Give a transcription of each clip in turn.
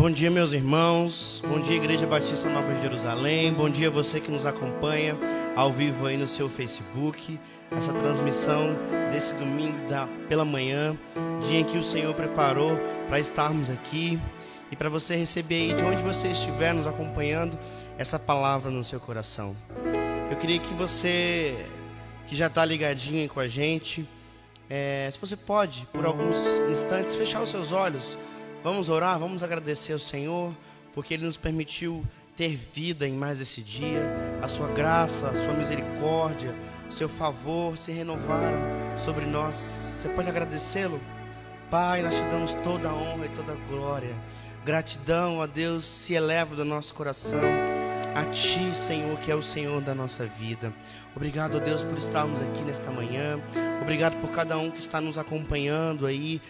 Bom dia, meus irmãos. Bom dia, Igreja Batista Nova de Jerusalém. Bom dia a você que nos acompanha ao vivo aí no seu Facebook. Essa transmissão desse domingo pela manhã, dia em que o Senhor preparou para estarmos aqui e para você receber aí de onde você estiver nos acompanhando essa palavra no seu coração. Eu queria que você que já está ligadinho aí com a gente, se você pode, por alguns instantes, fechar os seus olhos. Vamos orar, vamos agradecer ao Senhor, porque Ele nos permitiu ter vida em mais esse dia. A sua graça, a sua misericórdia, o seu favor se renovaram sobre nós. Você pode agradecê-lo? Pai, nós te damos toda a honra e toda a glória. Gratidão a Deus se eleva do nosso coração a Ti, Senhor, que é o Senhor da nossa vida. Obrigado, ó Deus, por estarmos aqui nesta manhã. Obrigado por cada um que está nos acompanhando aí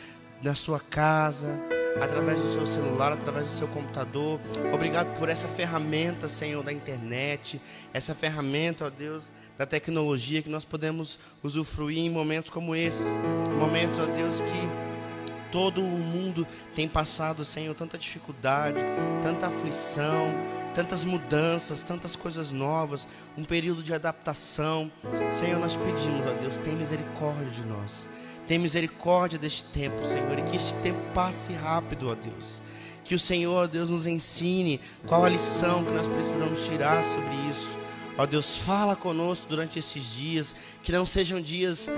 na sua casa, através do seu celular, através do seu computador. Obrigado por essa ferramenta, Senhor, da internet, essa ferramenta, ó Deus, da tecnologia que nós podemos usufruir em momentos como esse. Momentos, ó Deus, que todo o mundo tem passado, Senhor, tanta dificuldade, tanta aflição, tantas mudanças, tantas coisas novas, um período de adaptação. Senhor, nós pedimos, ó Deus, tem misericórdia de nós. Tem misericórdia deste tempo, Senhor, e que este tempo passe rápido, ó Deus. Que o Senhor, ó Deus, nos ensine qual a lição que nós precisamos tirar sobre isso. Ó Deus, fala conosco durante esses dias, que não sejam dias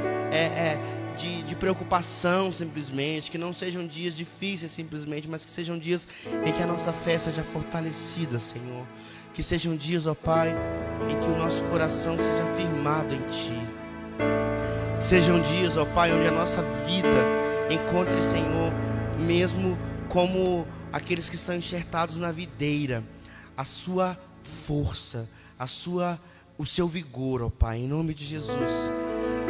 de preocupação simplesmente, que não sejam dias difíceis simplesmente, mas que sejam dias em que a nossa fé seja fortalecida, Senhor. Que sejam dias, ó Pai, em que o nosso coração seja firmado em Ti. Sejam dias, ó Pai, onde a nossa vida encontre, Senhor, mesmo como aqueles que estão enxertados na videira, a sua força, o seu vigor, ó Pai, em nome de Jesus.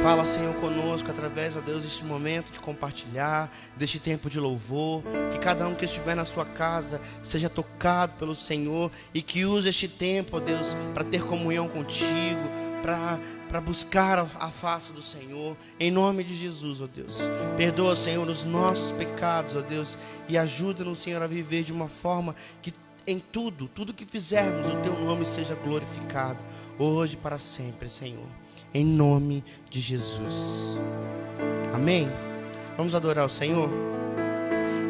Fala, Senhor, conosco através, ó Deus, deste momento de compartilhar, deste tempo de louvor. Que cada um que estiver na sua casa seja tocado pelo Senhor e que use este tempo, ó Deus, para ter comunhão contigo, para buscar a face do Senhor, em nome de Jesus, ó Deus. Perdoa, Senhor, os nossos pecados, ó Deus, e ajuda-nos, Senhor, a viver de uma forma que em tudo que fizermos, o Teu nome seja glorificado, hoje e para sempre, Senhor, em nome de Jesus. Amém? Vamos adorar o Senhor?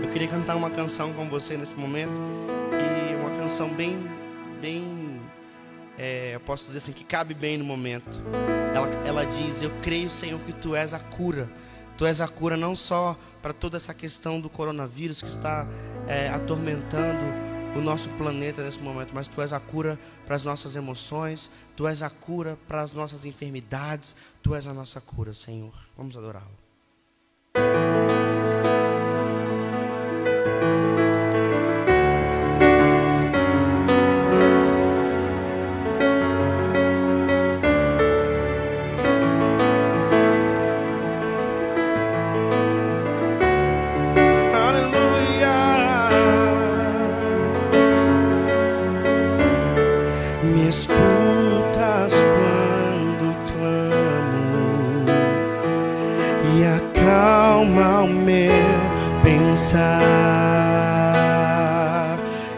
Eu queria cantar uma canção com você nesse momento, e uma canção bem eu posso dizer assim, que cabe bem no momento. Ela diz: eu creio, Senhor, que Tu és a cura. Tu és a cura não só para toda essa questão do coronavírus que está atormentando o nosso planeta nesse momento, mas Tu és a cura para as nossas emoções, Tu és a cura para as nossas enfermidades, Tu és a nossa cura, Senhor. Vamos adorá-lo.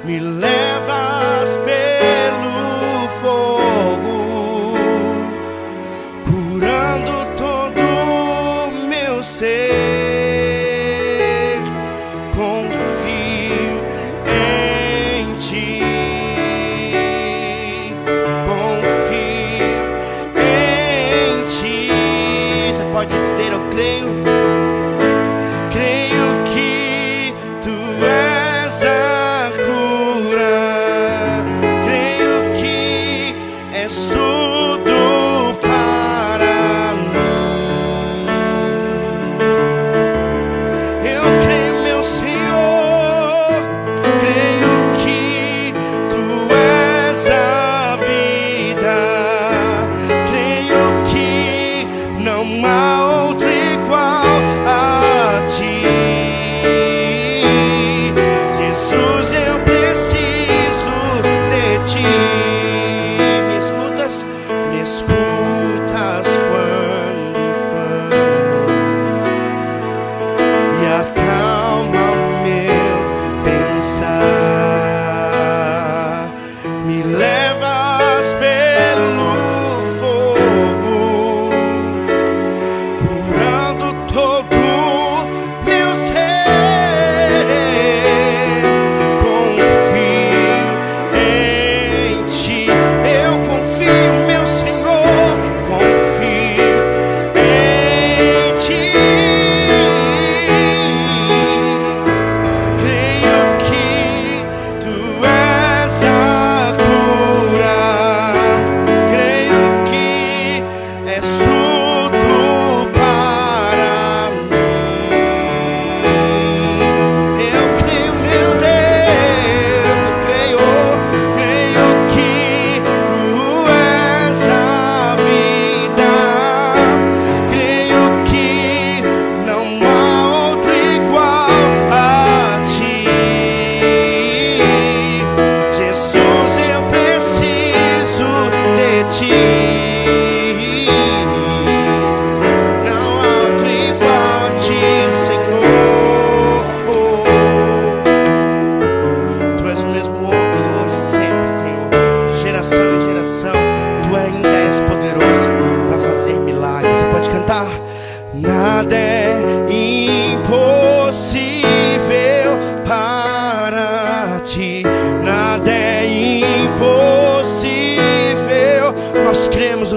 Me levas pelo fogo, curando todo o meu ser. Confio em Ti, confio em Ti. Você pode dizer: eu creio. Não há outro igual.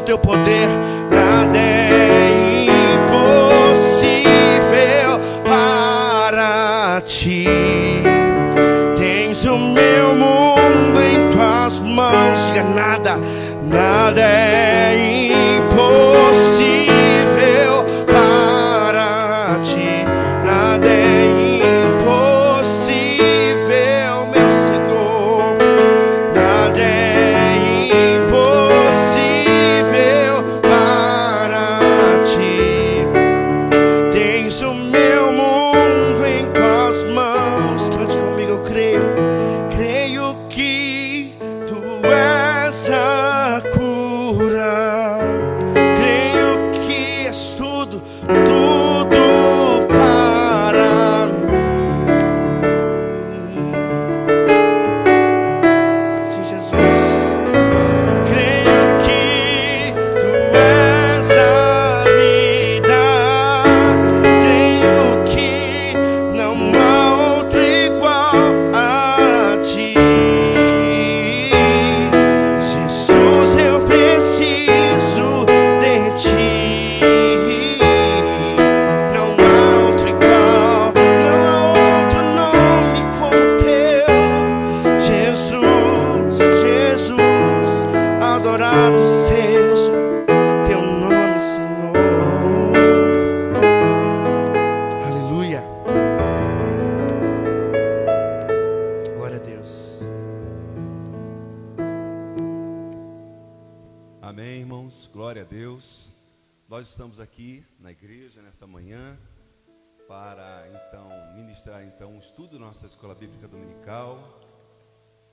teu poder. Nada é impossível para ti. Tens o meu mundo em tuas mãos. Diga nada, nada é impossível para ti. Nada é impossível, meu Senhor. Nada é impossível para ti. Tens o meu mundo em tuas mãos. Cante comigo, eu creio. Creio que tu és a cura. Creio que és tudo, tudo para mim. Sim, Jesus. Creio que tu és a vida. Creio que não há outro igual a ti. Jesus, eu preciso de ti. Não há outro igual, não há outro nome como teu. Jesus, Jesus, adorado seja teu nome, Senhor. Aleluia. Glória a Deus. Amém, irmãos, glória a Deus. Nós estamos aqui na igreja nessa manhã para então ministrar um estudo da nossa escola bíblica dominical.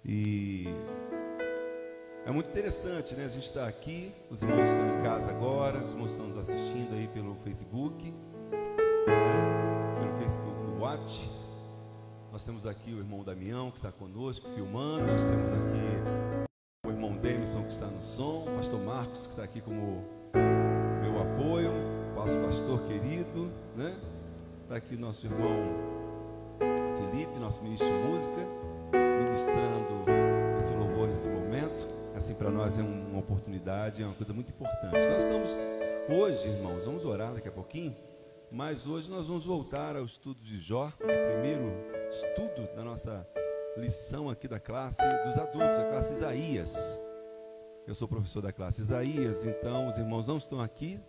E é muito interessante, né? A gente está aqui, os irmãos estão em casa agora, os irmãos estão nos assistindo aí pelo Facebook, pelo Facebook Watch. Nós temos aqui o irmão Damião que está conosco filmando, nós temos aqui o irmão Demison que está no som, o pastor Marcos que está aqui como meu apoio, nosso pastor querido, né? Está aqui nosso irmão Felipe, nosso ministro de música, ministrando esse louvor nesse momento. Assim, para nós é uma oportunidade, é uma coisa muito importante. Nós estamos hoje, irmãos, vamos orar daqui a pouquinho, mas hoje nós vamos voltar ao estudo de Jó, o primeiro estudo da nossa lição aqui da classe dos adultos, da classe Isaías. Eu sou professor da classe Isaías, então os irmãos não estão aqui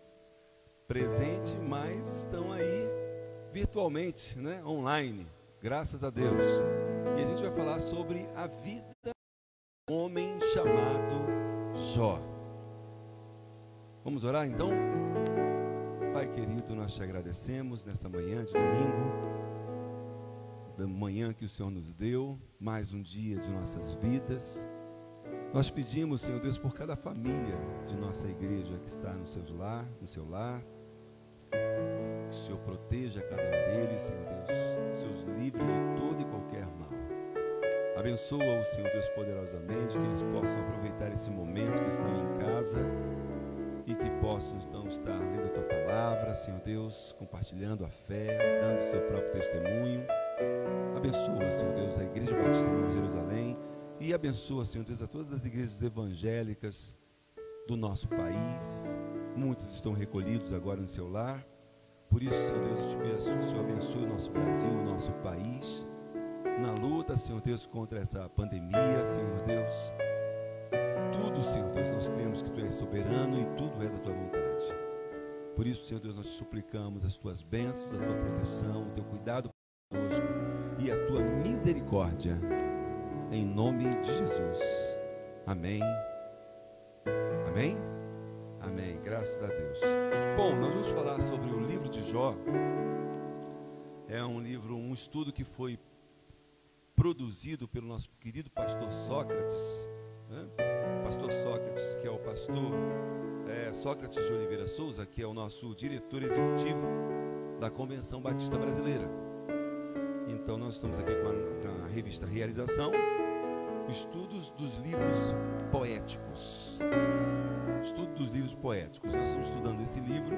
presente, mas estão aí virtualmente, né? Online, graças a Deus. E a gente vai falar sobre a vida de um homem chamado Jó. Vamos orar então? Pai querido, nós te agradecemos nessa manhã de domingo, da manhã que o Senhor nos deu, mais um dia de nossas vidas. Nós pedimos, Senhor Deus, por cada família de nossa igreja que está no seu lar, que o Senhor proteja cada um deles, Senhor Deus, seus livre de todo e qualquer mal. Abençoa-os, Senhor Deus, poderosamente, que eles possam aproveitar esse momento que estão em casa e que possam então estar lendo a tua palavra, Senhor Deus, compartilhando a fé, dando o seu próprio testemunho. Abençoa, Senhor Deus, a Igreja Batista Nova Jerusalém e abençoa, Senhor Deus, a todas as igrejas evangélicas do nosso país. Muitos estão recolhidos agora no seu lar. Por isso, Senhor Deus, eu te peço que o Senhor abençoe o nosso Brasil, o nosso país, na luta, Senhor Deus, contra essa pandemia, Senhor Deus. Tudo, Senhor Deus, nós cremos que Tu és soberano e tudo é da Tua vontade. Por isso, Senhor Deus, nós te suplicamos as Tuas bênçãos, a Tua proteção, o Teu cuidado conosco e a Tua misericórdia, em nome de Jesus. Amém. Amém? Amém, graças a Deus. Bom, nós vamos falar sobre o livro de Jó. É um livro, um estudo que foi produzido pelo nosso querido pastor Sócrates, né? Pastor Sócrates, que é o pastor Sócrates de Oliveira Souza, que é o nosso diretor executivo da Convenção Batista Brasileira. Então nós estamos aqui com a revista Realização, estudos dos livros poéticos. Estudo dos livros poéticos. Nós estamos estudando esse livro,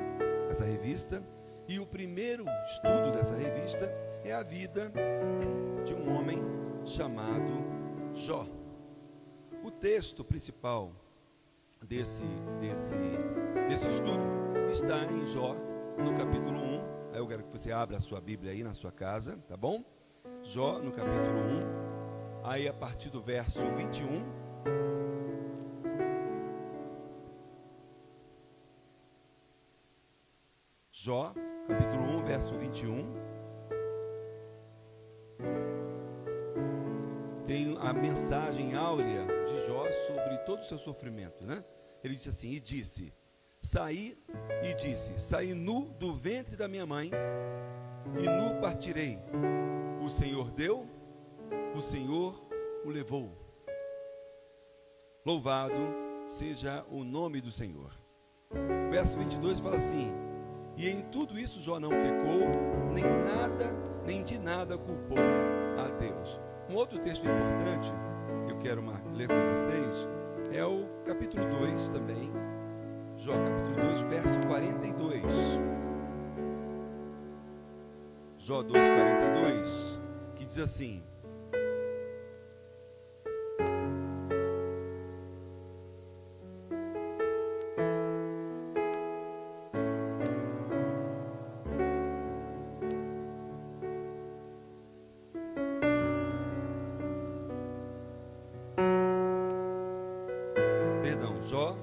essa revista, e o primeiro estudo dessa revista é a vida de um homem chamado Jó. O texto principal desse estudo está em Jó, no capítulo 1. Aí eu quero que você abra a sua Bíblia aí na sua casa, tá bom? Jó, no capítulo 1, aí a partir do verso 21. Jó, capítulo 1, verso 21. Tem a mensagem áurea de Jó sobre todo o seu sofrimento, né? Ele disse assim, saí nu do ventre da minha mãe, e nu partirei. O Senhor deu, o Senhor o levou. Louvado seja o nome do Senhor. O verso 22 fala assim: e em tudo isso Jó não pecou, nem de nada culpou a Deus. Um outro texto importante que eu quero ler com vocês é o capítulo 2 também. Jó capítulo 2, verso 42. Jó 2, 42, que diz assim: Jó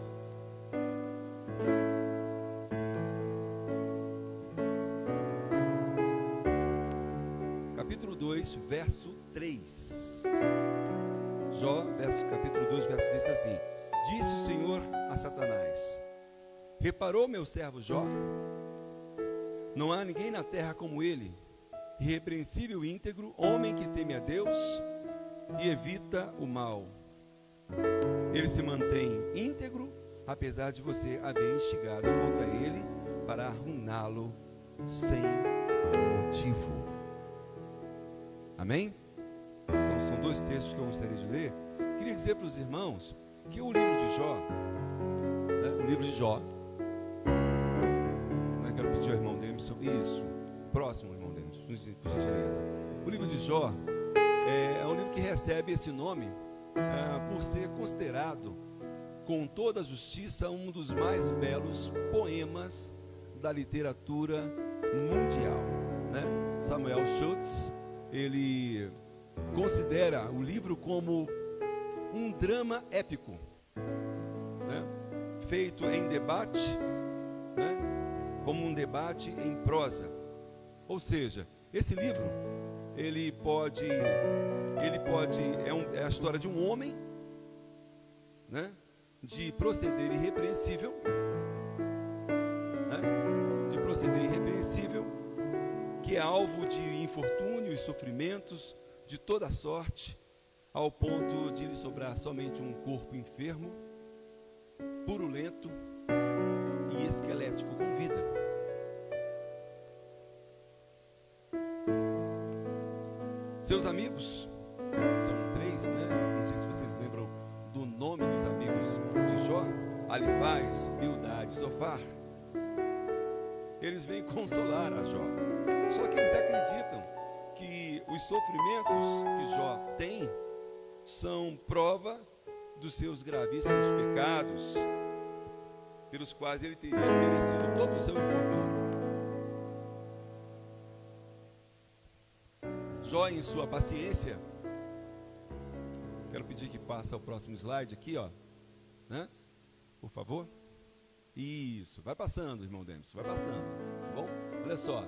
capítulo 2, verso 3. Jó, capítulo 2, verso 3 diz assim: disse o Senhor a Satanás: reparou meu servo Jó? Não há ninguém na terra como ele, irrepreensível e íntegro, homem que teme a Deus e evita o mal. Ele se mantém íntegro, apesar de você haver instigado contra ele para arruiná-lo sem motivo. Amém? Então são dois textos que eu gostaria de ler. Queria dizer para os irmãos que o livro de Jó, eu quero pedir ao irmão Demerson, isso, próximo irmão Demerson, por gentileza. O livro de Jó é um livro que recebe esse nome por ser considerado, com toda a justiça, um dos mais belos poemas da literatura mundial, né? Samuel Schultz, ele considera o livro como um drama épico, né? Feito em debate, né? Como um debate em prosa. Ou seja, esse livro é a história de um homem, né, de proceder irrepreensível, que é alvo de infortúnio e sofrimentos de toda sorte, ao ponto de lhe sobrar somente um corpo enfermo, purulento e esquelético com vida. Seus amigos, são 3, né? Não sei se vocês lembram do nome dos amigos de Jó: Alifaz, Bildade, Zofar. Eles vêm consolar a Jó. Só que eles acreditam que os sofrimentos que Jó tem são prova dos seus gravíssimos pecados, pelos quais ele teria merecido todo o seu infortúnio. Jó, em sua paciência, quero pedir que passe ao próximo slide aqui, ó, né? Por favor. Isso, vai passando, irmão Demerson, vai passando, tá bom? Olha só,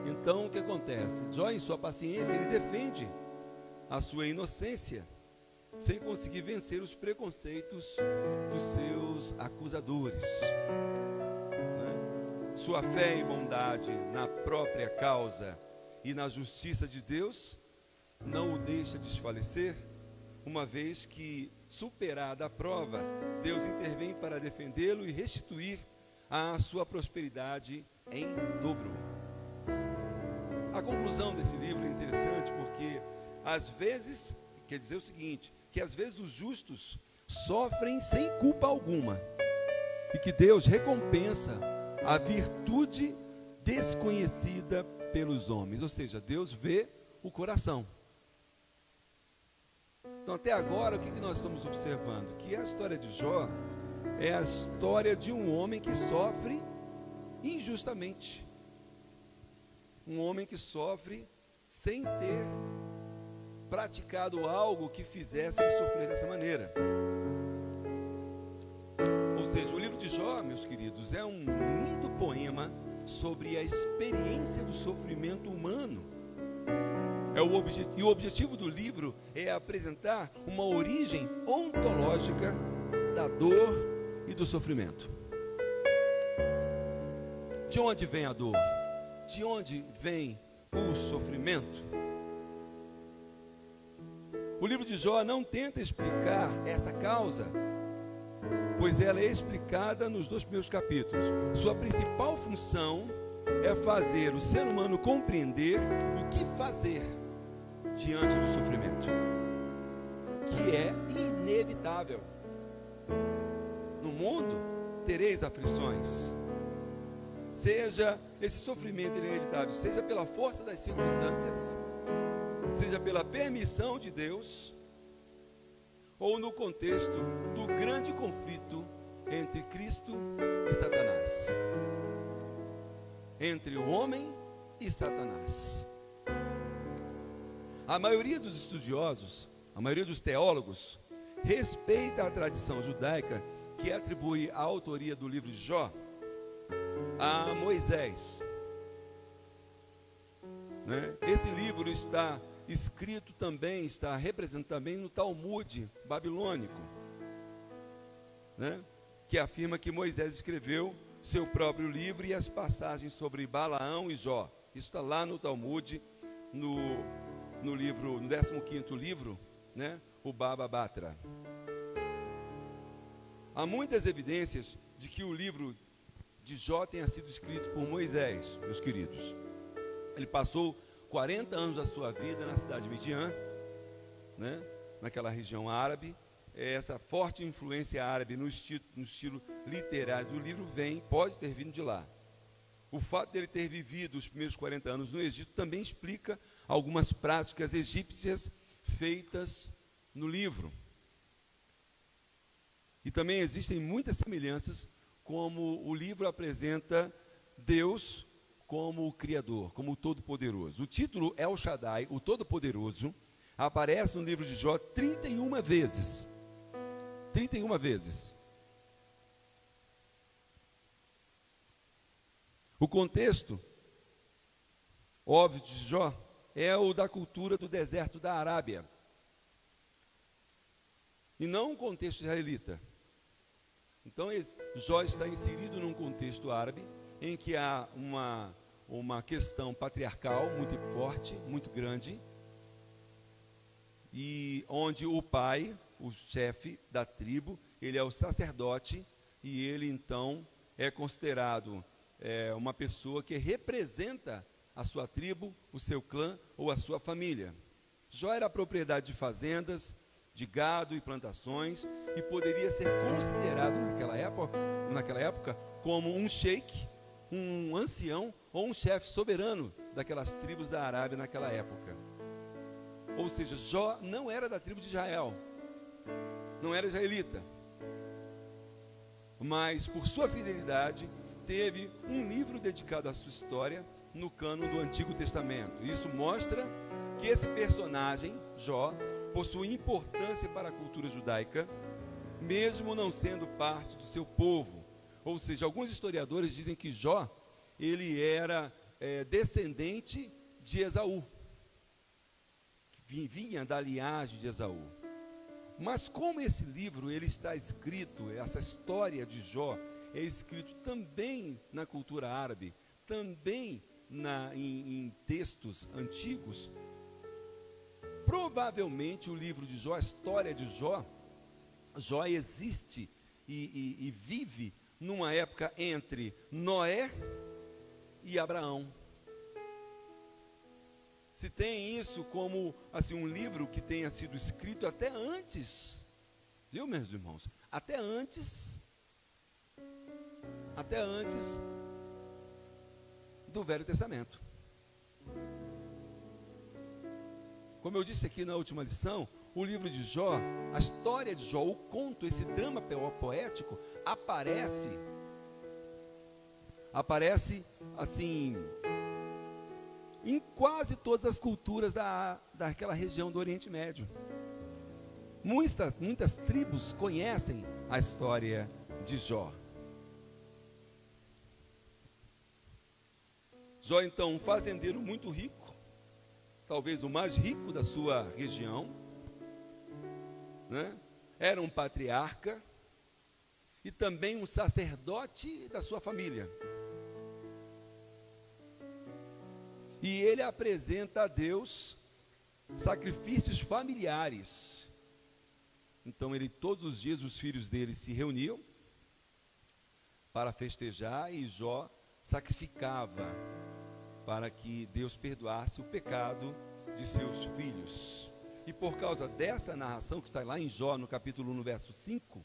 então o que acontece? Jó, em sua paciência, ele defende a sua inocência, sem conseguir vencer os preconceitos dos seus acusadores, né? Sua fé e bondade na própria causa e na justiça de Deus não o deixa desfalecer, uma vez que, superada a prova, Deus intervém para defendê-lo e restituir a sua prosperidade em dobro. A conclusão desse livro é interessante porque, às vezes, quer dizer o seguinte, que às vezes os justos sofrem sem culpa alguma, e que Deus recompensa a virtude desconhecida pelos homens, ou seja, Deus vê o coração. Então, até agora, o que nós estamos observando? Que a história de Jó é a história de um homem que sofre injustamente. Um homem que sofre sem ter praticado algo que fizesse ele sofrer dessa maneira. Ou seja, o livro de Jó, meus queridos, é um lindo poema sobre a experiência do sofrimento humano. E o objetivo do livro é apresentar uma origem ontológica da dor e do sofrimento. De onde vem a dor? De onde vem o sofrimento? O livro de Jó não tenta explicar essa causa, pois ela é explicada nos 2 primeiros capítulos. Sua principal função é fazer o ser humano compreender o que fazer diante do sofrimento, que é inevitável. No mundo tereis aflições. Seja esse sofrimento inevitável, seja pela força das circunstâncias, seja pela permissão de Deus, ou no contexto do grande conflito entre Cristo e Satanás, entre o homem e Satanás. A maioria dos estudiosos, a maioria dos teólogos, respeita a tradição judaica que atribui a autoria do livro de Jó a Moisés, né? Esse livro está escrito também, está representado também no Talmud babilônico, né? Que afirma que Moisés escreveu seu próprio livro e as passagens sobre Balaão e Jó. Isso está lá no Talmud, no livro, no 15º livro, né? O Baba Batra. Há muitas evidências de que o livro de Jó tenha sido escrito por Moisés, meus queridos. Ele passou 40 anos da sua vida na cidade de Midian, né? Naquela região árabe. Essa forte influência árabe no estilo literário do livro pode ter vindo de lá. O fato dele ter vivido os primeiros 40 anos no Egito também explica algumas práticas egípcias feitas no livro. E também existem muitas semelhanças, como o livro apresenta Deus como o Criador, como o Todo-Poderoso. O título El Shaddai, o Todo-Poderoso, aparece no livro de Jó 31 vezes. 31 vezes. O contexto óbvio de Jó é o da cultura do deserto da Arábia, e não um contexto israelita. Então, Jó está inserido num contexto árabe, em que há uma questão patriarcal muito forte, muito grande, e onde o pai, o chefe da tribo, ele é o sacerdote, e ele então é considerado uma pessoa que representa a sua tribo, o seu clã ou a sua família. Jó era propriedade de fazendas, de gado e plantações, e poderia ser considerado naquela época como um sheik, um ancião ou um chefe soberano daquelas tribos da Arábia naquela época. Ou seja, Jó não era da tribo de Israel, não era israelita, mas por sua fidelidade teve um livro dedicado à sua história no cânon do Antigo Testamento. Isso mostra que esse personagem, Jó, possui importância para a cultura judaica, mesmo não sendo parte do seu povo. Ou seja, alguns historiadores dizem que Jó, ele era descendente de Esaú, vinha da linhagem de Esaú. Mas como esse livro ele está escrito, essa história de Jó é escrito também na cultura árabe, também em textos antigos, provavelmente o livro de Jó, a história de Jó, Jó existe e vive numa época entre Noé e Abraão. Se tem isso como assim, um livro que tenha sido escrito até antes, viu, meus irmãos? Até antes do Velho Testamento. Como eu disse aqui na última lição, o livro de Jó, a história de Jó, o conto, esse drama poético, aparece assim em quase todas as culturas daquela região do Oriente Médio. Muitas tribos conhecem a história de Jó. Jó, então, um fazendeiro muito rico, talvez o mais rico da sua região, né? Era um patriarca e também um sacerdote da sua família. E ele apresenta a Deus sacrifícios familiares. Então, todos os dias os filhos dele se reuniam para festejar e Jó sacrificava para que Deus perdoasse o pecado de seus filhos. E por causa dessa narração que está lá em Jó, no capítulo 1, no verso 5,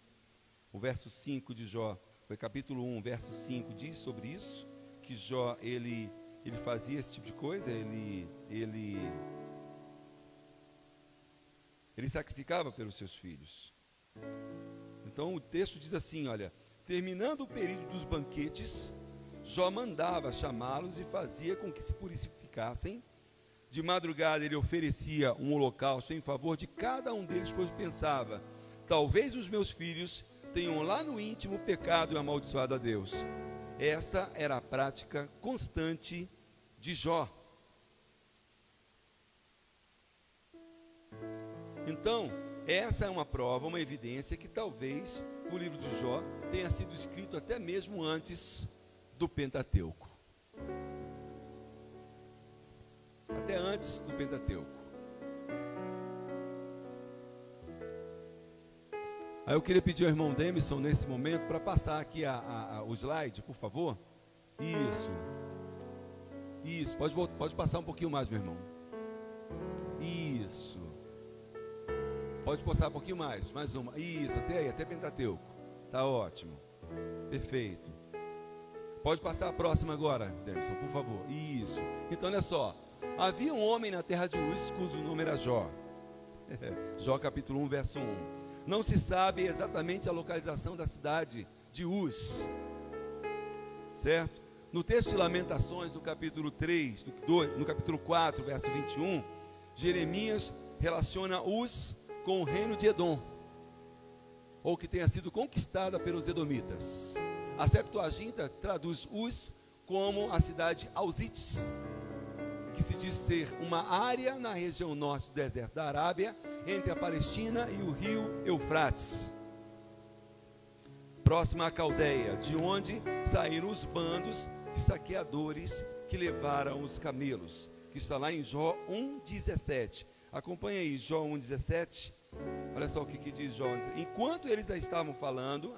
o verso 5 de Jó, foi capítulo 1, verso 5, diz sobre isso, que Jó, ele fazia esse tipo de coisa, ele sacrificava pelos seus filhos. Então o texto diz assim, olha, terminando o período dos banquetes, Jó mandava chamá-los e fazia com que se purificassem. De madrugada ele oferecia um holocausto em favor de cada um deles, pois pensava, talvez os meus filhos tenham lá no íntimo pecado e amaldiçoado a Deus. Essa era a prática constante de Jó. Então, essa é uma prova, uma evidência que talvez o livro de Jó tenha sido escrito até mesmo antes do Pentateuco. Até antes do Pentateuco. Aí eu queria pedir ao irmão Demison nesse momento para passar aqui o slide, por favor. Isso, pode passar um pouquinho mais, meu irmão. Isso. Pode passar um pouquinho mais uma. Isso, até aí, até Pentateuco. Tá ótimo. Perfeito. Pode passar a próxima agora, Demison, por favor. Isso. Então, olha só. Havia um homem na terra de Uz, cujo nome era Jó. Jó capítulo 1, verso 1. Não se sabe exatamente a localização da cidade de Uz. Certo? No texto de Lamentações, no capítulo 3, no capítulo 4, verso 21, Jeremias relaciona Uz com o reino de Edom, ou que tenha sido conquistada pelos edomitas. A Septuaginta traduz Uz como a cidade Ausites, que se diz ser uma área na região norte do deserto da Arábia, entre a Palestina e o rio Eufrates, próxima à Caldeia, de onde saíram os bandos de saqueadores que levaram os camelos, que está lá em Jó 1,17. Acompanha aí, Jó 1,17. Olha só o que diz Jó. Enquanto eles ainda estavam falando,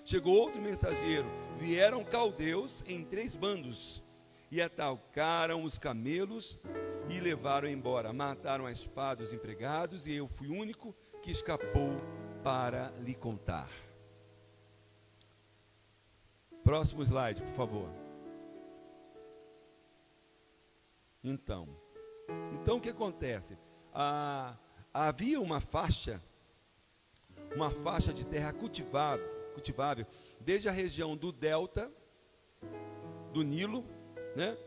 chegou outro mensageiro. Vieram caldeus em 3 bandos e atacaram os camelos e levaram embora. Mataram a espada os empregados e eu fui o único que escapou para lhe contar. Próximo slide, por favor. Então o que acontece? Havia uma faixa de terra cultivável, desde a região do delta do Nilo, né,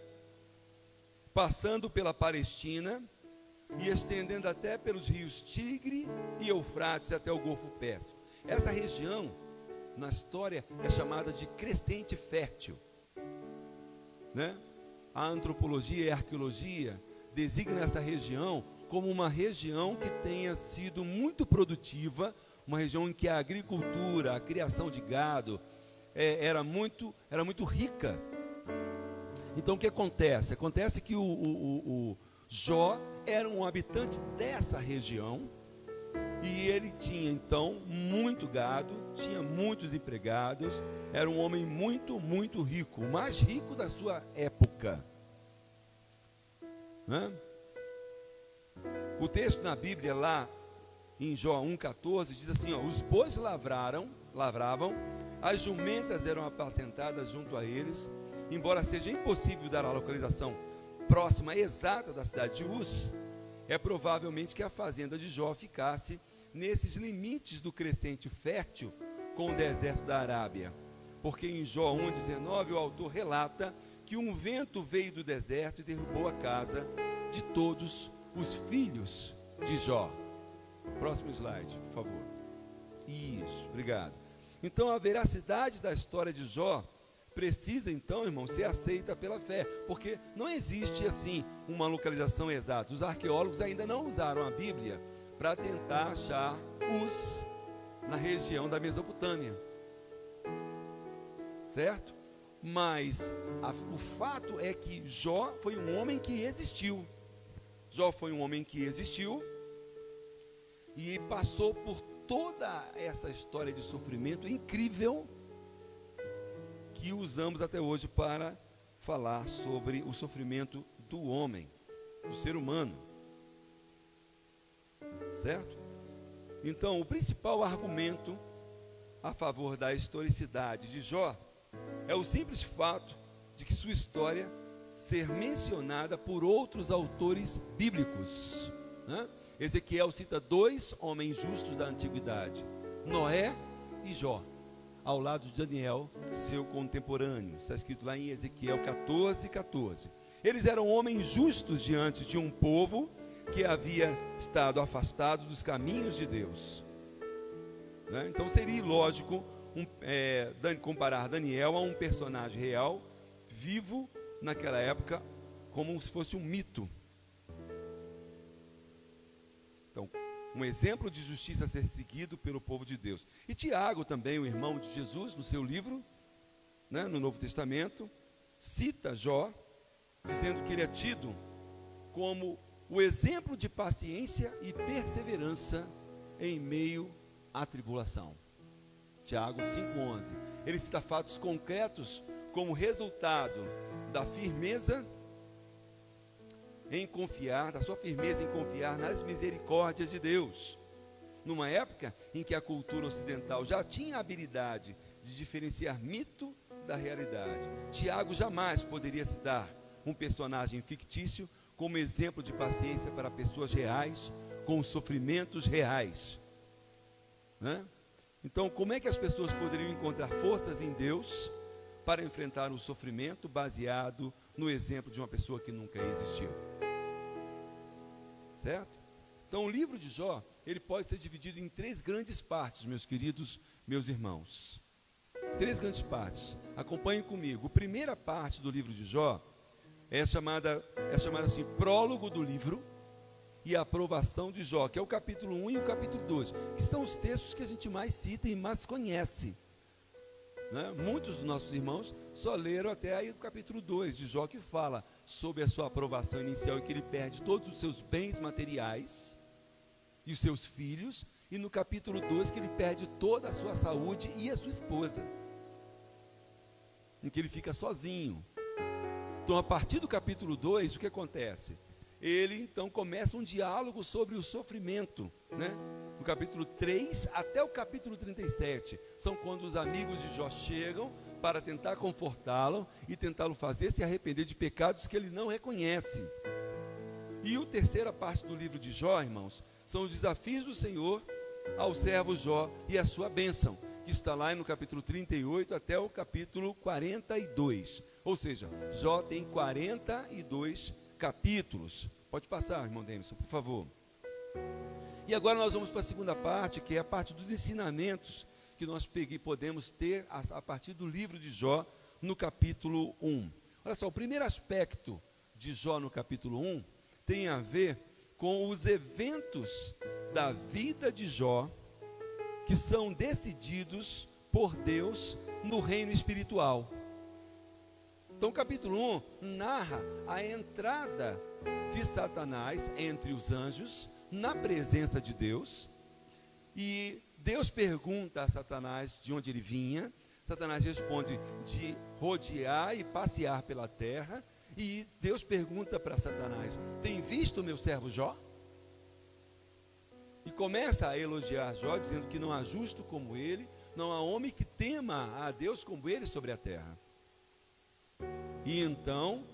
passando pela Palestina e estendendo até pelos rios Tigre e Eufrates até o Golfo Pérsico. Essa região, na história, é chamada de crescente fértil, né? A antropologia e a arqueologia designam essa região como uma região que tenha sido muito produtiva, uma região em que a agricultura, a criação de gado era muito rica. Então o que acontece? Acontece que o Jó era um habitante dessa região e ele tinha então muito gado, tinha muitos empregados, era um homem muito rico, o mais rico da sua época, né? O texto na Bíblia lá em Jó 1,14 diz assim, ó, os bois lavravam, as jumentas eram apacentadas junto a eles. Embora seja impossível dar a localização próxima exata da cidade de Uz, é provavelmente que a fazenda de Jó ficasse nesses limites do crescente fértil, com o deserto da Arábia. Porque em Jó 1,19 o autor relata que um vento veio do deserto e derrubou a casa de todos os filhos de Jó. Próximo slide, por favor. Isso, obrigado. Então a veracidade da história de Jó precisa então, irmão, ser aceita pela fé, porque não existe assim uma localização exata. Os arqueólogos ainda não usaram a Bíblia para tentar achar Uz na região da Mesopotâmia, certo? Mas o fato é que Jó foi um homem que existiu. Jó foi um homem que existiu e passou por toda essa história de sofrimento incrível que usamos até hoje para falar sobre o sofrimento do homem, do ser humano, certo? Então, o principal argumento a favor da historicidade de Jó é o simples fato de que sua história ser mencionada por outros autores bíblicos, né? Ezequiel cita 2 homens justos da antiguidade, Noé e Jó, ao lado de Daniel, seu contemporâneo. Está escrito lá em Ezequiel 14:14. Eles eram homens justos diante de um povo que havia estado afastado dos caminhos de Deus, né? Então seria ilógico comparar Daniel a um personagem real, vivo naquela época, como se fosse um mito. Então, um exemplo de justiça a ser seguido pelo povo de Deus. E Tiago também, o irmão de Jesus, no seu livro, né, no Novo Testamento, cita Jó, dizendo que ele é tido como o exemplo de paciência e perseverança em meio à tribulação. Tiago 5,11. Ele cita fatos concretos como resultado da firmeza em confiar, da sua firmeza em confiar nas misericórdias de Deus. Numa época em que a cultura ocidental já tinha a habilidade de diferenciar mito da realidade, Tiago jamais poderia citar um personagem fictício como exemplo de paciência para pessoas reais, com sofrimentos reais, né? Então, como é que as pessoas poderiam encontrar forças em Deus para enfrentar o sofrimento baseado no exemplo de uma pessoa que nunca existiu? Certo? Então, o livro de Jó, ele pode ser dividido em 3 grandes partes, meus queridos, meus irmãos. 3 grandes partes. Acompanhem comigo. A primeira parte do livro de Jó é chamada assim, prólogo do livro e a aprovação de Jó, que é o capítulo 1 e o capítulo 2, que são os textos que a gente mais cita e mais conhece, né? Muitos dos nossos irmãos só leram até aí o capítulo 2 de Jó, que fala sobre a sua aprovação inicial e que ele perde todos os seus bens materiais e os seus filhos, e no capítulo 2 que ele perde toda a sua saúde e a sua esposa, em que ele fica sozinho. Então, a partir do capítulo 2, o que acontece? Ele então começa um diálogo sobre o sofrimento, né? Do capítulo 3 até o capítulo 37, são quando os amigos de Jó chegam para tentar confortá-lo e tentá-lo fazer se arrepender de pecados que ele não reconhece. E a terceira parte do livro de Jó, irmãos, são os desafios do Senhor ao servo Jó e a sua bênção, que está lá no capítulo 38 até o capítulo 42. Ou seja, Jó tem 42 capítulos. Pode passar, irmão Denison, por favor. E agora nós vamos para a segunda parte, que é a parte dos ensinamentos que nós podemos ter a partir do livro de Jó, no capítulo 1. Olha só, o primeiro aspecto de Jó no capítulo 1 tem a ver com os eventos da vida de Jó que são decididos por Deus no reino espiritual. Então, o capítulo 1 narra a entrada de Satanás entre os anjos, na presença de Deus, e Deus pergunta a Satanás de onde ele vinha. Satanás responde de rodear e passear pela terra, e Deus pergunta para Satanás: tem visto o meu servo Jó? E começa a elogiar Jó, dizendo que não há justo como ele, não há homem que tema a Deus como ele sobre a terra. E então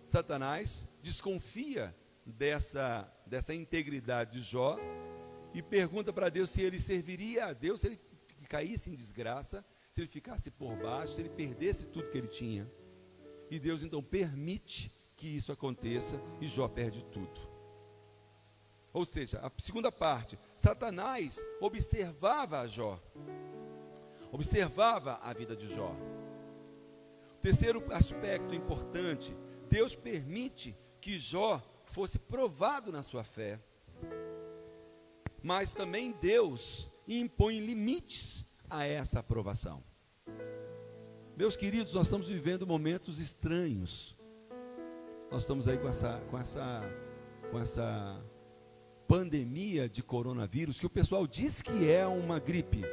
Satanás desconfia dessa integridade de Jó e pergunta para Deus se ele serviria a Deus, se ele caísse em desgraça, se ele ficasse por baixo, se ele perdesse tudo que ele tinha. E Deus então permite que isso aconteça e Jó perde tudo. Ou seja, a segunda parte, Satanás observava a Jó, observava a vida de Jó. O terceiro aspecto importante, Deus permite que Jó fosse provado na sua fé, mas também Deus impõe limites a essa aprovação. Meus queridos, nós estamos vivendo momentos estranhos. Nós estamos aí com essa pandemia de coronavírus, que o pessoal diz que é uma gripe,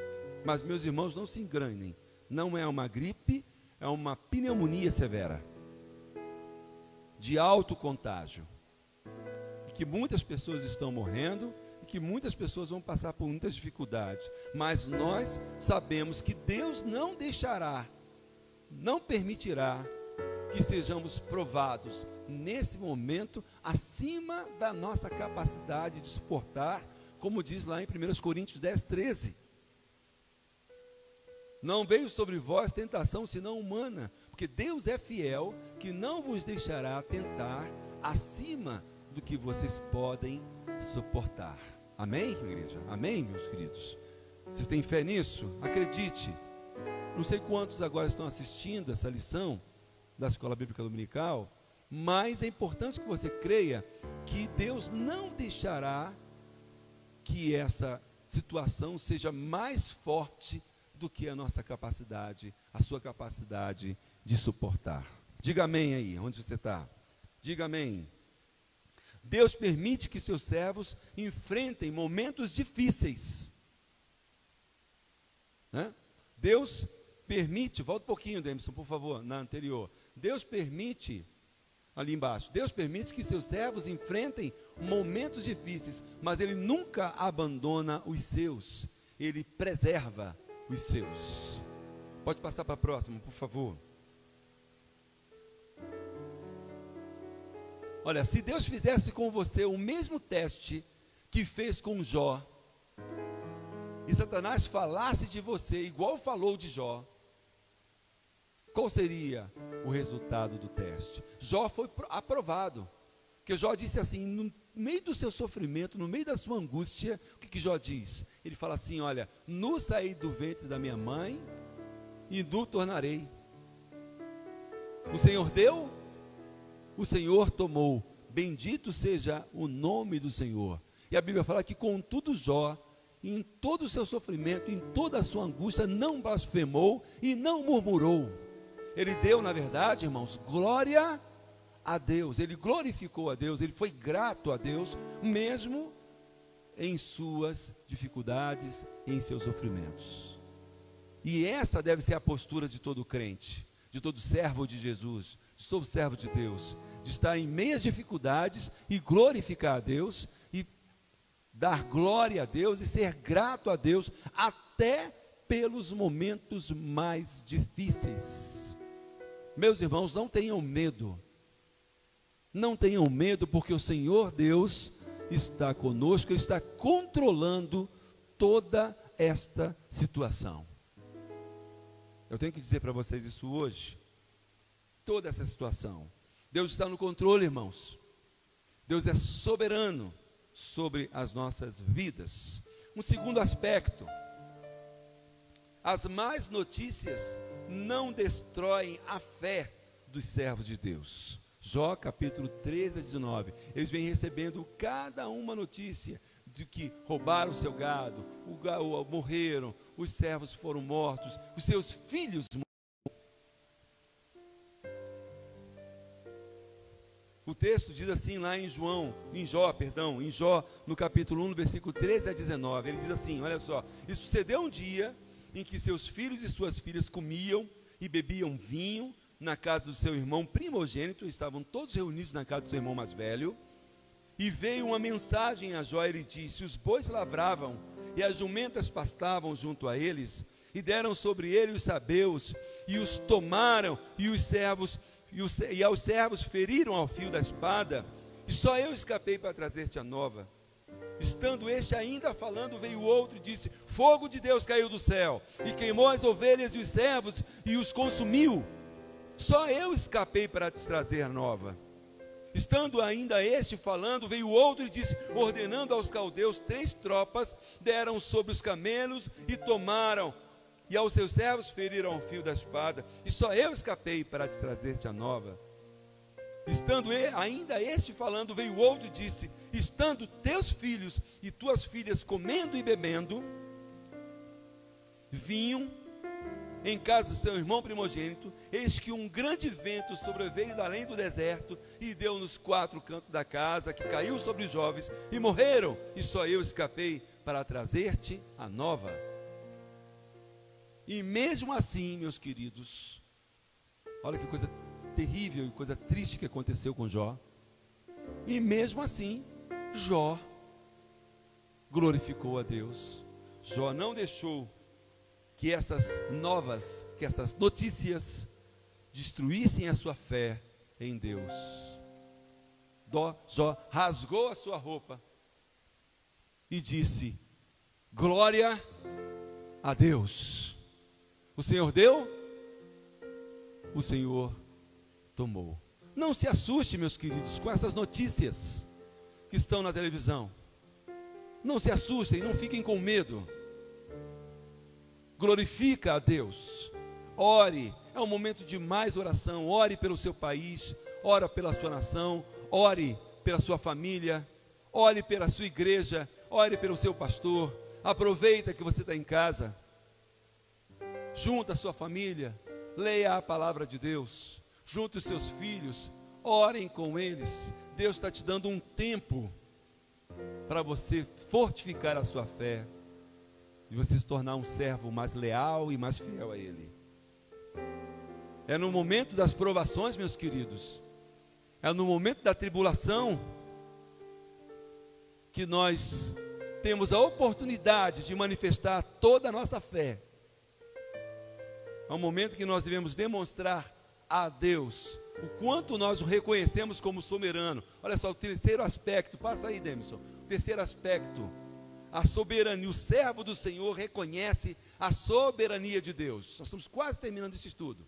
mas meus irmãos, não se enganem, não é uma gripe, é uma pneumonia severa, de alto contágio, e que muitas pessoas estão morrendo, e que muitas pessoas vão passar por muitas dificuldades, mas nós sabemos que Deus não deixará, não permitirá que sejamos provados nesse momento acima da nossa capacidade de suportar, como diz lá em 1 Coríntios 10, 13. Não veio sobre vós tentação senão humana, porque Deus é fiel, que não vos deixará tentar acima do que vocês podem suportar. Amém, igreja? Amém, meus queridos? Vocês têm fé nisso? Acredite. Não sei quantos agora estão assistindo essa lição da Escola Bíblica Dominical, mas é importante que você creia que Deus não deixará que essa situação seja mais forte do que a nossa capacidade, a sua capacidade de suportar. Diga amém aí, onde você está. Diga amém. Deus permite que seus servos enfrentem momentos difíceis, né? Deus permite, volta um pouquinho, Demerson, por favor, na anterior. Deus permite, ali embaixo, Deus permite que seus servos enfrentem momentos difíceis, mas Ele nunca abandona os seus, Ele preserva os seus. Pode passar para a próxima, por favor. Olha, se Deus fizesse com você o mesmo teste que fez com Jó, e Satanás falasse de você igual falou de Jó, qual seria o resultado do teste? Jó foi aprovado, porque Jó disse assim, no meio do seu sofrimento, no meio da sua angústia, o que Jó diz? Ele fala assim, olha, nu saí do ventre da minha mãe, e nu tornarei. O Senhor deu, o Senhor tomou, bendito seja o nome do Senhor. E a Bíblia fala que contudo Jó, em todo o seu sofrimento, em toda a sua angústia, não blasfemou e não murmurou. Ele deu, na verdade, irmãos, glória a Deus, ele glorificou a Deus, ele foi grato a Deus, mesmo em suas dificuldades, em seus sofrimentos. E essa deve ser a postura de todo crente, de todo servo de Jesus, de todo servo de Deus, de estar em meias dificuldades e glorificar a Deus, e dar glória a Deus e ser grato a Deus, até pelos momentos mais difíceis. Meus irmãos, não tenham medo, não tenham medo, porque o Senhor Deus está conosco, Ele está controlando toda esta situação. Eu tenho que dizer para vocês isso hoje, toda essa situação, Deus está no controle, irmãos, Deus é soberano sobre as nossas vidas. Um segundo aspecto, as más notícias não destroem a fé dos servos de Deus. Jó capítulo 13 a 19, eles vêm recebendo cada uma notícia de que roubaram o seu gado, morreram, os servos foram mortos, os seus filhos morreram. O texto diz assim lá em Jó, no capítulo 1, no versículo 13 a 19, ele diz assim, olha só, e sucedeu um dia em que seus filhos e suas filhas comiam e bebiam vinho na casa do seu irmão primogênito, estavam todos reunidos na casa do seu irmão mais velho, e veio uma mensagem a Jó, ele disse, os bois lavravam e as jumentas pastavam junto a eles, e deram sobre ele os sabeus, e os tomaram, e os servos e aos servos feriram ao fio da espada, e só eu escapei para trazer-te a nova. Estando este ainda falando, veio outro e disse: fogo de Deus caiu do céu e queimou as ovelhas e os servos e os consumiu. Só eu escapei para te trazer nova. Estando ainda este falando, veio outro e disse, ordenando aos caldeus, 3 tropas deram sobre os camelos e tomaram, e aos seus servos feriram o fio da espada, e só eu escapei para te trazer-te a nova. Estando ainda este falando, veio outro e disse, estando teus filhos e tuas filhas comendo e bebendo vinho em casa do seu irmão primogênito, eis que um grande vento sobreveio da além do deserto e deu nos 4 cantos da casa, que caiu sobre os jovens e morreram, e só eu escapei para trazer-te a nova. E mesmo assim, meus queridos, olha que coisa terrível e coisa triste que aconteceu com Jó. E mesmo assim, Jó glorificou a Deus. Jó não deixou que essas notícias destruíssem a sua fé em Deus. Jó rasgou a sua roupa e disse, glória a Deus. O Senhor deu, o Senhor tomou. Não se assuste, meus queridos, com essas notícias que estão na televisão. Não se assustem, não fiquem com medo. Glorifica a Deus, ore, é um momento de mais oração, ore pelo seu país, ore pela sua nação, ore pela sua família, ore pela sua igreja, ore pelo seu pastor, aproveita que você está em casa, junta a sua família, leia a palavra de Deus, junte os seus filhos, orem com eles, Deus está te dando um tempo para você fortificar a sua fé, e você se tornar um servo mais leal e mais fiel a Ele. É no momento das provações, meus queridos, é no momento da tribulação, que nós temos a oportunidade de manifestar toda a nossa fé. É um momento que nós devemos demonstrar a Deus o quanto nós o reconhecemos como soberano. Olha só, o terceiro aspecto, passa aí, Demison, o terceiro aspecto, a soberania. O servo do Senhor reconhece a soberania de Deus. Nós estamos quase terminando esse estudo.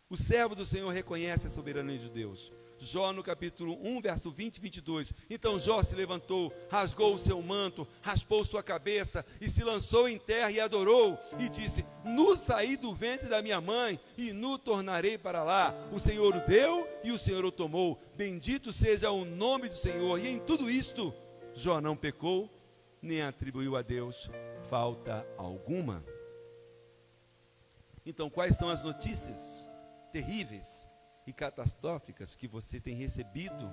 O servo do Senhor reconhece a soberania de Deus. Jó no capítulo 1, verso 20 e 22. Então Jó se levantou, rasgou o seu manto, raspou sua cabeça e se lançou em terra e adorou. E disse, nu saí do ventre da minha mãe e nu tornarei para lá. O Senhor o deu e o Senhor o tomou. Bendito seja o nome do Senhor. E em tudo isto, Jó não pecou, nem atribuiu a Deus falta alguma. Então, quais são as notícias terríveis e catastróficas que você tem recebido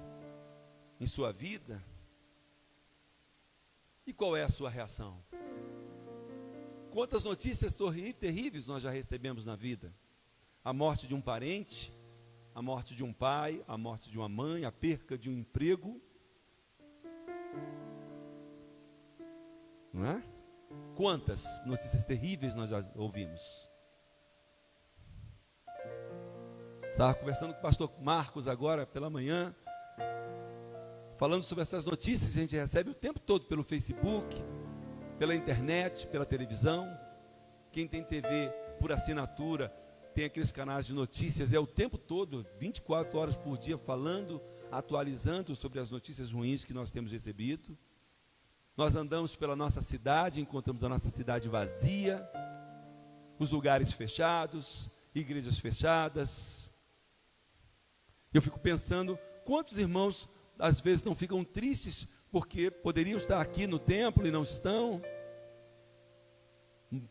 em sua vida? E qual é a sua reação? Quantas notícias terríveis nós já recebemos na vida? A morte de um parente, a morte de um pai, a morte de uma mãe, a perca de um emprego. Não é? Quantas notícias terríveis nós já ouvimos? Estava conversando com o pastor Marcos agora pela manhã, falando sobre essas notícias que a gente recebe o tempo todo pelo Facebook, pela internet, pela televisão. Quem tem TV por assinatura, tem aqueles canais de notícias, é o tempo todo, 24 horas por dia, falando, atualizando sobre as notícias ruins que nós temos recebido. Nós andamos pela nossa cidade, encontramos a nossa cidade vazia, os lugares fechados, igrejas fechadas. Eu fico pensando, quantos irmãos às vezes não ficam tristes porque poderiam estar aqui no templo e não estão?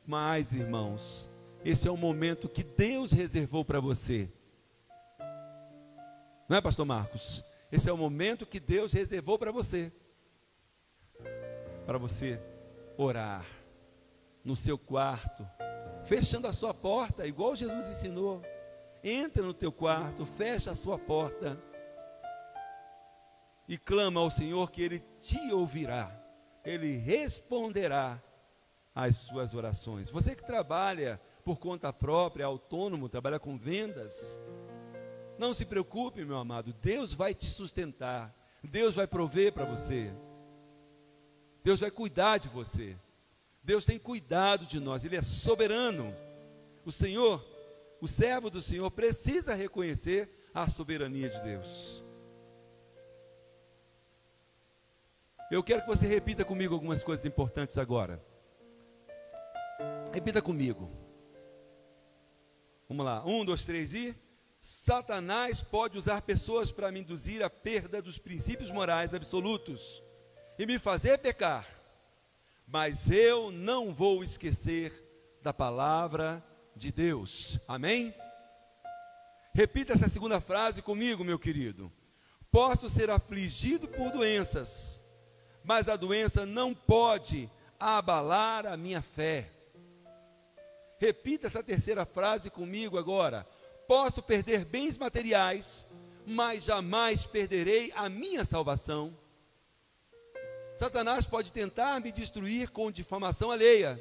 Mas, irmãos, esse é o momento que Deus reservou para você. Não é, pastor Marcos? Esse é o momento que Deus reservou para você. Para você orar no seu quarto, fechando a sua porta, igual Jesus ensinou. Entra no teu quarto, fecha a sua porta e clama ao Senhor que Ele te ouvirá, Ele responderá às suas orações. Você que trabalha por conta própria, autônomo, trabalha com vendas, não se preocupe, meu amado, Deus vai te sustentar, Deus vai prover para você. Deus vai cuidar de você. Deus tem cuidado de nós, Ele é soberano. O Senhor, o servo do Senhor, precisa reconhecer a soberania de Deus. Eu quero que você repita comigo algumas coisas importantes agora. Repita comigo. Vamos lá, 1, 2, 3 e... Satanás pode usar pessoas para me induzir à perda dos princípios morais absolutos e me fazer pecar, mas eu não vou esquecer da palavra de Deus. Amém? Repita essa segunda frase comigo, meu querido. Posso ser afligido por doenças, mas a doença não pode abalar a minha fé. Repita essa terceira frase comigo agora. Posso perder bens materiais, mas jamais perderei a minha salvação. Satanás pode tentar me destruir com difamação alheia,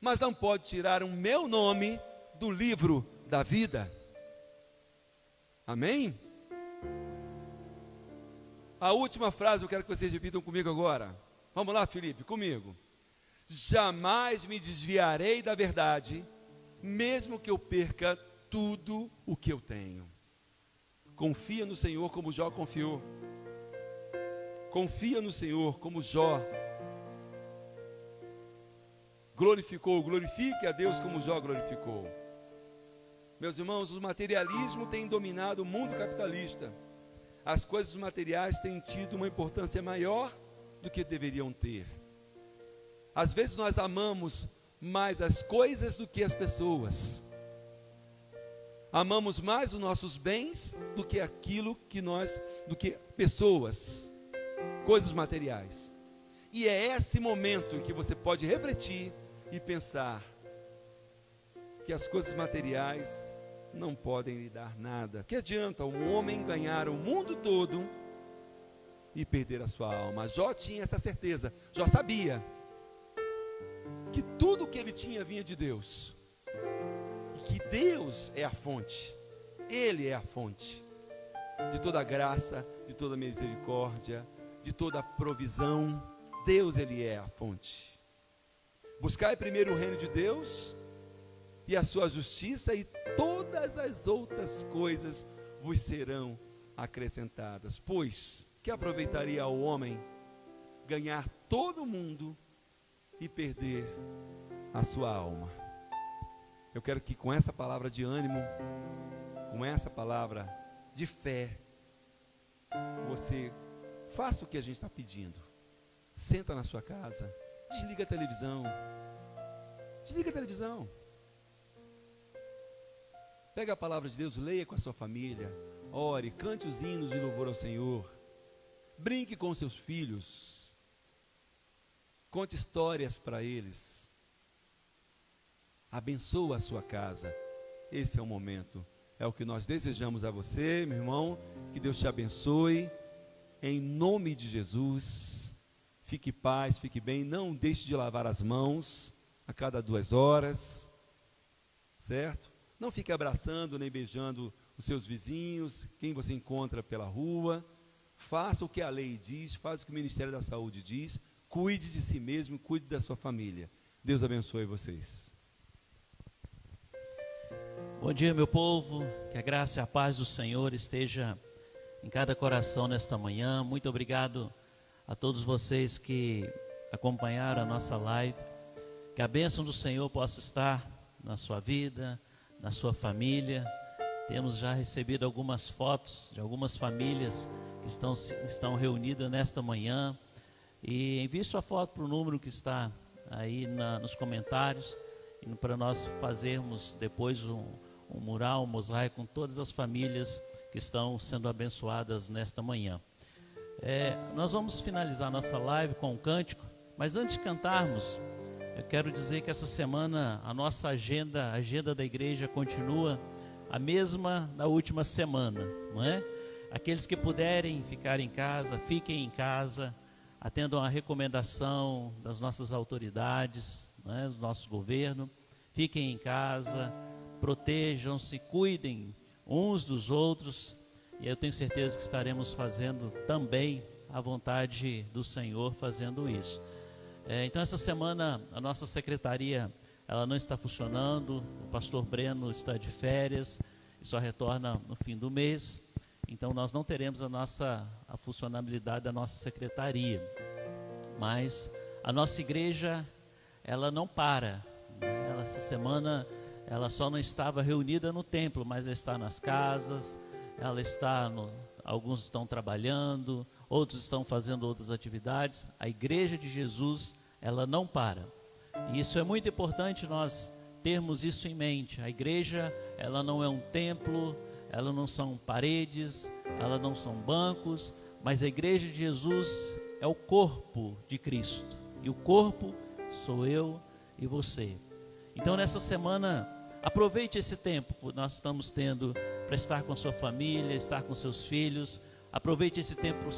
mas não pode tirar o meu nome do livro da vida. Amém? A última frase eu quero que vocês repitam comigo agora. Vamos lá, Felipe, comigo. Jamais me desviarei da verdade, mesmo que eu perca tudo o que eu tenho. Confia no Senhor como Jó confiou. Confia no Senhor como Jó glorificou. Glorifique a Deus como Jó glorificou. Meus irmãos, o materialismo tem dominado o mundo capitalista. As coisas materiais têm tido uma importância maior do que deveriam ter. Às vezes nós amamos mais as coisas do que as pessoas. Amamos mais os nossos bens do que aquilo que do que pessoas, coisas materiais. E é esse momento em que você pode refletir e pensar que as coisas materiais não podem lhe dar nada. Que adianta um homem ganhar o mundo todo e perder a sua alma? Jó tinha essa certeza. Jó sabia que tudo que ele tinha vinha de Deus. Que Deus é a fonte, Ele é a fonte de toda graça, de toda misericórdia, de toda provisão. Deus, Ele é a fonte. Buscai primeiro o reino de Deus e a sua justiça, e todas as outras coisas vos serão acrescentadas. Pois que aproveitaria ao homem ganhar todo o mundo e perder a sua alma? Eu quero que com essa palavra de ânimo, com essa palavra de fé, você faça o que a gente está pedindo. Senta na sua casa, desliga a televisão. Desliga a televisão. Pega a palavra de Deus, leia com a sua família, ore, cante os hinos de louvor ao Senhor. Brinque com seus filhos. Conte histórias para eles. Abençoa a sua casa. Esse é o momento. É o que nós desejamos a você, meu irmão. Que Deus te abençoe. Em nome de Jesus. Fique em paz, fique bem. Não deixe de lavar as mãos a cada 2 horas. Certo? Não fique abraçando nem beijando os seus vizinhos, quem você encontra pela rua. Faça o que a lei diz, faça o que o Ministério da Saúde diz. Cuide de si mesmo, cuide da sua família. Deus abençoe vocês. Bom dia, meu povo, que a graça e a paz do Senhor esteja em cada coração nesta manhã. Muito obrigado a todos vocês que acompanharam a nossa live. Que a bênção do Senhor possa estar na sua vida, na sua família. Temos já recebido algumas fotos de algumas famílias que estão reunidas nesta manhã. E envie sua foto para o número que está aí nos comentários, e para nós fazermos depois um mural, um mosaico com todas as famílias que estão sendo abençoadas nesta manhã. Nós vamos finalizar nossa live com um cântico, mas antes de cantarmos, eu quero dizer que essa semana a nossa agenda, a agenda da igreja continua a mesma da última semana, não é? Aqueles que puderem ficar em casa, fiquem em casa, atendam a recomendação das nossas autoridades, né, do nosso governo. Fiquem em casa, protejam-se, cuidem uns dos outros, e eu tenho certeza que estaremos fazendo também a vontade do Senhor fazendo isso. Então essa semana a nossa secretaria ela não está funcionando, o pastor Breno está de férias e só retorna no fim do mês, então nós não teremos a funcionabilidade da nossa secretaria, mas a nossa igreja ela não para, né? Essa semana ela só não estava reunida no templo, mas ela está nas casas, alguns estão trabalhando, outros estão fazendo outras atividades. A igreja de Jesus, ela não para. E isso é muito importante nós termos isso em mente. A igreja, ela não é um templo, ela não são paredes, ela não são bancos, mas a igreja de Jesus é o corpo de Cristo. E o corpo sou eu e você. Então nessa semana, aproveite esse tempo que nós estamos tendo para estar com a sua família, estar com seus filhos. Aproveite esse tempo para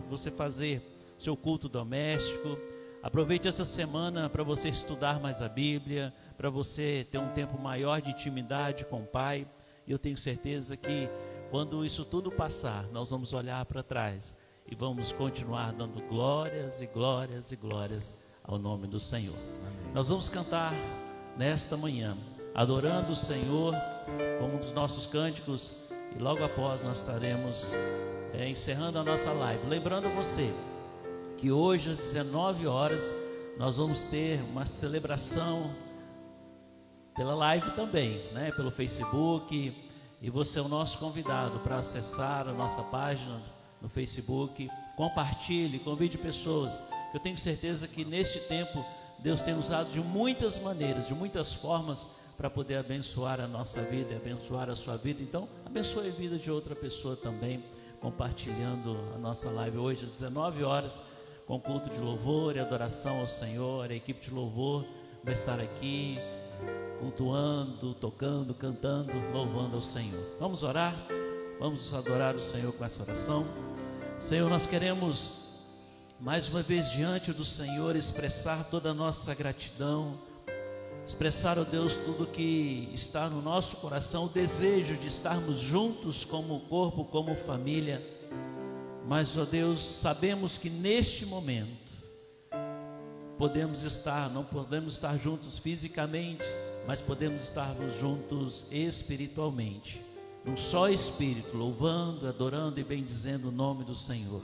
você fazer seu culto doméstico. Aproveite essa semana para você estudar mais a Bíblia, para você ter um tempo maior de intimidade com o Pai. E eu tenho certeza que quando isso tudo passar, nós vamos olhar para trás e vamos continuar dando glórias e glórias e glórias ao nome do Senhor. Amém. Nós vamos cantar nesta manhã, adorando o Senhor como um dos nossos cânticos, e logo após nós estaremos encerrando a nossa live. Lembrando a você que hoje às 19 horas nós vamos ter uma celebração pela live também, né? Pelo Facebook, e você é o nosso convidado para acessar a nossa página no Facebook. Compartilhe, convide pessoas. Eu tenho certeza que neste tempo Deus tem usado de muitas maneiras, de muitas formas, para poder abençoar a nossa vida e abençoar a sua vida. Então, abençoe a vida de outra pessoa também, compartilhando a nossa live hoje às 19 horas, com culto de louvor e adoração ao Senhor. A equipe de louvor vai estar aqui, cultuando, tocando, cantando, louvando ao Senhor. Vamos orar, vamos adorar o Senhor com essa oração. Senhor, nós queremos mais uma vez diante do Senhor expressar toda a nossa gratidão, expressar, ó Deus, tudo que está no nosso coração, o desejo de estarmos juntos como corpo, como família. Mas, ó Deus, sabemos que neste momento não podemos estar juntos fisicamente, mas podemos estarmos juntos espiritualmente, num só Espírito, louvando, adorando e bendizendo o nome do Senhor.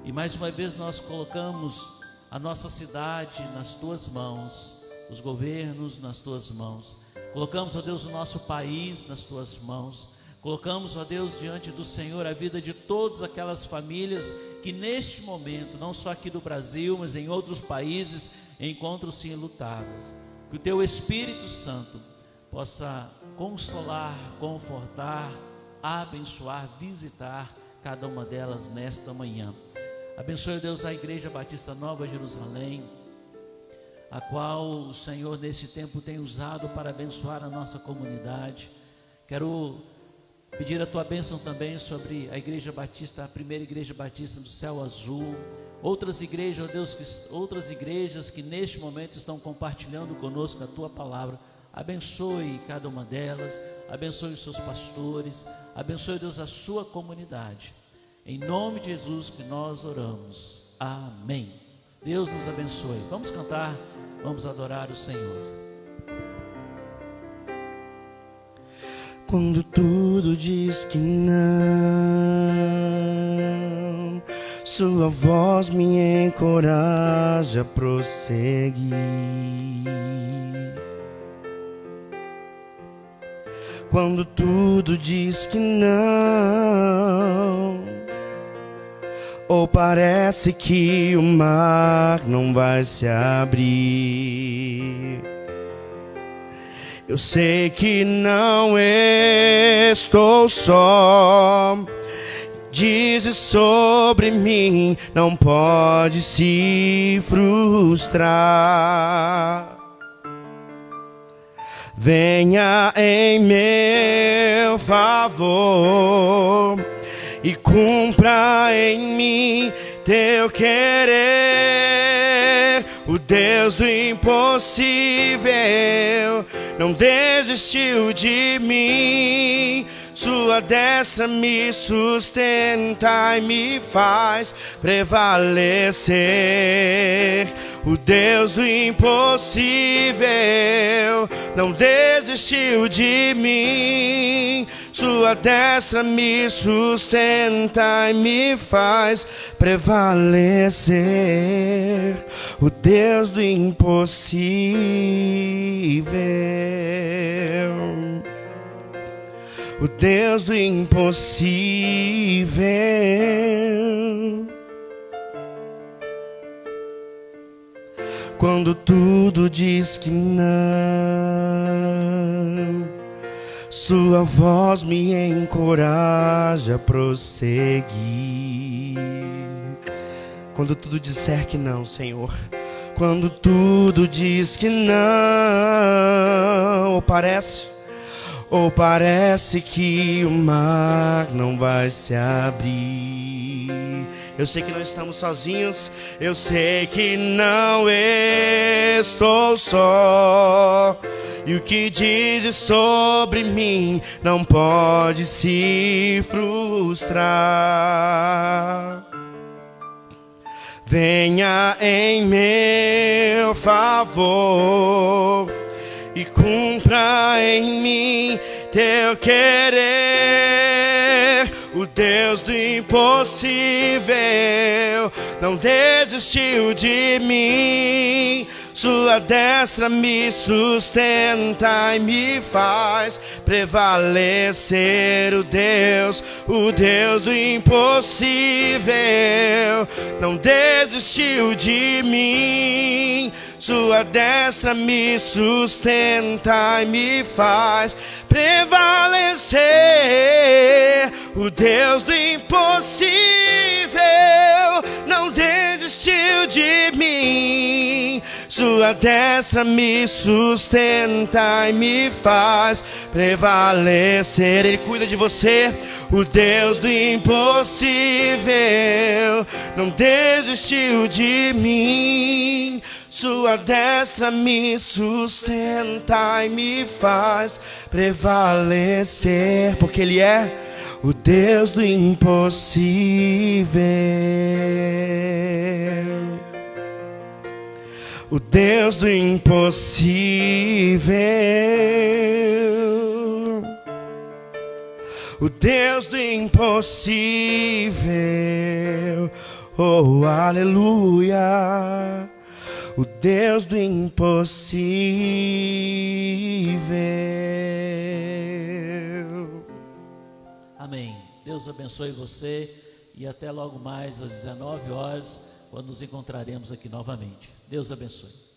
E mais uma vez nós colocamos a nossa cidade nas Tuas mãos, os governos nas Tuas mãos, colocamos, ó Deus, o nosso país nas Tuas mãos, colocamos, ó Deus, diante do Senhor a vida de todas aquelas famílias que neste momento, não só aqui do Brasil, mas em outros países, encontram-se enlutadas. Que o Teu Espírito Santo possa consolar, confortar, abençoar, visitar cada uma delas nesta manhã. Abençoe, Deus, a Igreja Batista Nova Jerusalém, a qual o Senhor nesse tempo tem usado para abençoar a nossa comunidade. Quero pedir a Tua bênção também sobre a Igreja Batista, a primeira Igreja Batista do Céu Azul, outras igrejas, ó Deus, outras igrejas que neste momento estão compartilhando conosco a Tua palavra. Abençoe cada uma delas, abençoe os seus pastores, abençoe, Deus, a sua comunidade. Em nome de Jesus que nós oramos. Amém. Deus nos abençoe. Vamos cantar, vamos adorar o Senhor. Quando tudo diz que não, Sua voz me encoraja a prosseguir. Quando tudo diz que não, ou parece que o mar não vai se abrir, eu sei que não estou só. Dizes sobre mim, não pode se frustrar. Venha em meu favor e cumpra em mim Teu querer. O Deus do impossível não desistiu de mim. Sua destra me sustenta e me faz prevalecer. O Deus do impossível não desistiu de mim. Sua destra me sustenta e me faz prevalecer. O Deus do impossível. O Deus do impossível. Quando tudo diz que não, sua voz me encoraja a prosseguir. Quando tudo disser que não, Senhor. Quando tudo diz que não, ou parece que o mar não vai se abrir. Eu sei que não estamos sozinhos, eu sei que não estou só. E o que dizes sobre mim não pode se frustrar. Venha em meu favor e cumpra em mim teu querer. O Deus do impossível não desistiu de mim. Sua destra me sustenta e me faz prevalecer. O Deus do impossível não desistiu de mim. Sua destra me sustenta e me faz prevalecer. O Deus do impossível não desistiu de mim. Sua destra me sustenta e me faz prevalecer. Ele cuida de você. O Deus do impossível não desistiu de mim. Sua destra me sustenta e me faz prevalecer. Porque Ele é o Deus do impossível. O Deus do impossível. O Deus do impossível. Oh, aleluia. O Deus do impossível. Amém. Deus abençoe você e até logo mais às 19 horas, quando nos encontraremos aqui novamente. Deus abençoe.